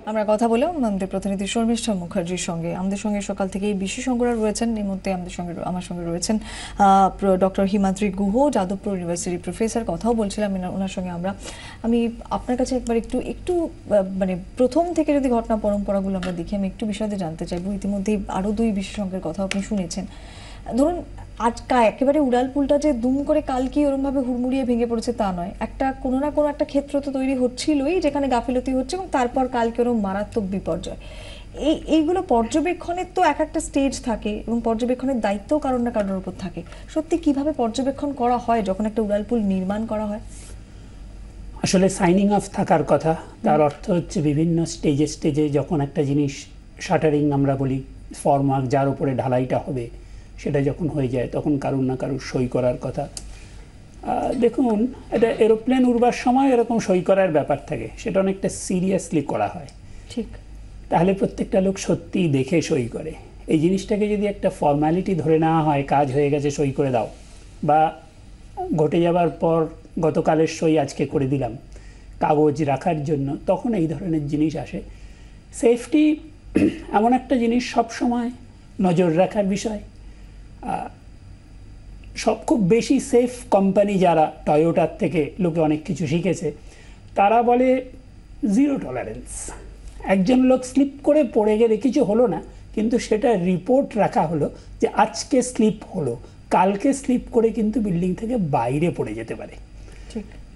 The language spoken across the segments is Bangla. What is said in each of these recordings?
আমরা কথা বললাম আমাদের প্রতিনিধি শর্মিষ্ঠা মুখার্জির সঙ্গে। আমাদের সঙ্গে সকাল থেকেই বিশেষজ্ঞরা রয়েছেন। এই মুহূর্তে আমার সঙ্গে রয়েছেন doctor Himadri Guha, Jadavpur university professor. কথাও বলছিলাম ওনার সঙ্গে আমি আপনার কাছে একবার একটু মানে প্রথম থেকে যদি ঘটনা পরম্পরাগুলো আমরা দেখি, আমি একটু বিশদে জানতে চাইবো। ইতিমধ্যেই আরও দুই বিশেষজ্ঞের কথা আপনি শুনেছেন। ধরুন আজকা একেবারে উড়ালপুলটা যে দুম করে কালকে ওরমভাবে হুড়মুড়িয়ে ভেঙে পড়েছে তা নয়, একটা কোনো না কোনো একটা ক্ষেত্র তো তৈরি হচ্ছিলই যেখানে গাফিলতি হচ্ছে, এবং তারপর কালকে ওরম মারাত্মক বিপর্যয়। এইগুলো পর্যবেক্ষণের তো একটা স্টেজ থাকে, এবং পর্যবেক্ষণের দায়িত্বও কারোর না কারোর উপর থাকে। সত্যি কিভাবে পর্যবেক্ষণ করা হয় যখন একটা উড়ালপুল নির্মাণ করা হয়? আসলে সাইনিং অফ থাকার কথা। তার অর্থ হচ্ছে বিভিন্ন স্টেজে যখন একটা জিনিস শাটারিং আমরা বলি, ফরমার্ক যার উপরে ঢালাইটা হবে, সেটা যখন হয়ে যায় তখন কারুর না কারুর সই করার কথা। দেখুন, এটা এরোপ্লেন উড়বার সময় এরকম সই করার ব্যাপার থাকে, সেটা অনেকটা সিরিয়াসলি করা হয়। ঠিক, তাহলে প্রত্যেকটা লোক সত্যিই দেখে সই করে। এই জিনিসটাকে যদি একটা ফর্মালিটি ধরে নেওয়া হয়, কাজ হয়ে গেছে সই করে দাও, বা ঘটে যাবার পর গতকালের সই আজকে করে দিলাম কাগজ রাখার জন্য, তখন এই ধরনের জিনিস আসে। সেফটি এমন একটা জিনিস সব সময় নজর রাখার বিষয়। খুব বেশি সেফ কোম্পানি যারা, টয়োটার থেকে লোকে অনেক কিছু শিখেছে, তারা বলে জিরো টলারেন্স। একজন লোক স্লিপ করে পড়ে গেলে কিছু হলো না, কিন্তু সেটা রিপোর্ট রাখা হলো যে আজকে স্লিপ হলো, কালকে স্লিপ করে কিন্তু বিল্ডিং থেকে বাইরে পড়ে যেতে পারে।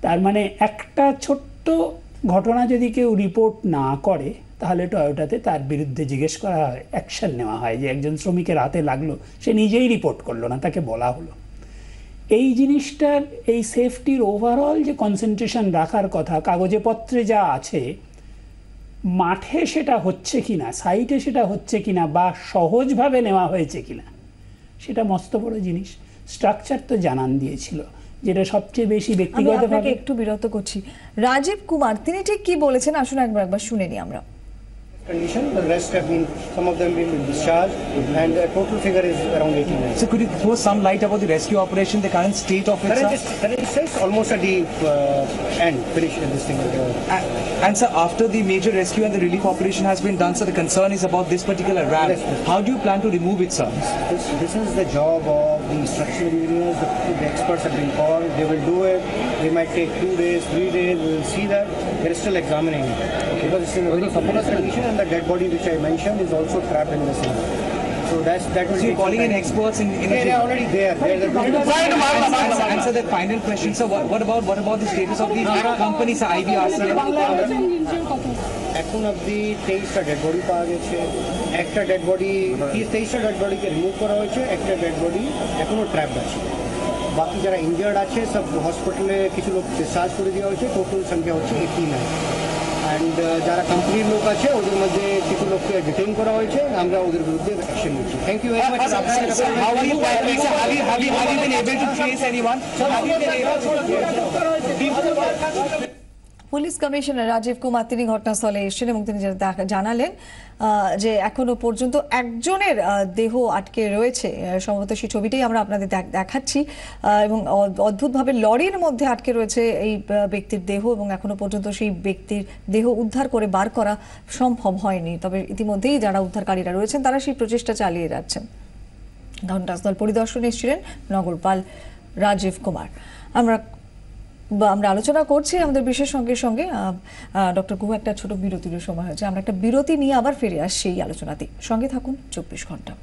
তার মানে একটা ছোট্ট ঘটনা যদি কেউ রিপোর্ট না করে, তাহলে টয়োটাতে তার বিরুদ্ধে জিজ্ঞেস করা হয়, অ্যাকশন নেওয়া হয় যে একজন শ্রমিকের হাতে লাগলো, সে নিজেই রিপোর্ট করলো না, তাকে বলা হলো। এই জিনিসটার, এই সেফটির ওভারঅল যে কনসেন্ট্রেশন রাখার কথা, কাগজে পত্রে যা আছে, মাঠে সেটা হচ্ছে কিনা, সাইটে সেটা হচ্ছে কিনা, বা সহজভাবে নেওয়া হয়েছে কিনা, সেটা মস্ত বড় জিনিস। স্ট্রাকচার তো জানান দিয়েছিল, যেটা সবচেয়ে বেশি ব্যক্তিগতভাবে। একটু বিরত করছি, রাজীব কুমার তিনি ঠিক কি বলেছেন আসুন একবার শুনে নি আমরা। Condition, the rest have been, some of them have been discharged, and the total figure is around 89. So could you throw some light about the rescue operation, the current state of it, Current state almost at the end, finish this thing. And sir, after the major rescue and the relief operation has been done, so the concern is about this particular ramp. Yes. How do you plan to remove it, sir? This is the job of the structural engineers. The experts have been called. They will do it. They might take 2 days, 3 days. We will see that. They're still examining it. Because it's in a very compromised condition, and the dead body which I mentioned is also trapped in the same. So that will. So you're calling in experts in They are already there. Answer that final question, sir. What about the status of the companies, IBRCL? এখন অবধি 23টা ডেড বডি পাওয়া গেছে। একটা ডেড বডি, 23টা ডেড বডিকে রিমুভ করা হয়েছে, একটা ডেড বডি এখনো ট্র্যাপড আছে। বাকি যারা ইনজার্ড আছে সব হসপিটালে কিছু লোক ডিসচার্জ করে দেওয়া হয়েছে। টোটাল সংখ্যা হচ্ছে 89। অ্যান্ড যারা কোম্পানির লোক আছে ওদের মধ্যে কিছু লোককে ডিটেইন করা হয়েছে, আমরা ওদের বিরুদ্ধে অ্যাকশন নিচ্ছি। Thank you very much. How are you been able to trace anyone? Police commissioner Rajeev Kumar তিনি ঘটনাস্থলে এসেছেন, এবং তিনি জানালেন যে এখনো পর্যন্ত একজনের দেহ আটকে রয়েছে। সম্ভবত সেই ছবিটাই আমরা আপনাদের দেখাচ্ছি, এবং অদ্ভুতভাবে লরির মধ্যে আটকে রয়েছে এই ব্যক্তির দেহ, এবং এখনো পর্যন্ত সেই ব্যক্তির দেহ উদ্ধার করে বার করা সম্ভব হয়নি। তবে ইতিমধ্যেই যারা উদ্ধারকারীরা রয়েছেন তারা সেই প্রচেষ্টা চালিয়ে যাচ্ছেন। ঘটনাস্থল পরিদর্শনে এসেছিলেন নগরপাল রাজীব কুমার। আমরা আলোচনা করছি আমাদের বিশেষজ্ঞের সঙ্গে। ডক্টর গুহ, একটা ছোট বিরতির সময় হয়েছে, আমরা একটা বিরতি নিয়ে আবার ফিরে আসছি এই আলোচনাতে। সঙ্গে থাকুন 24 ঘন্টা।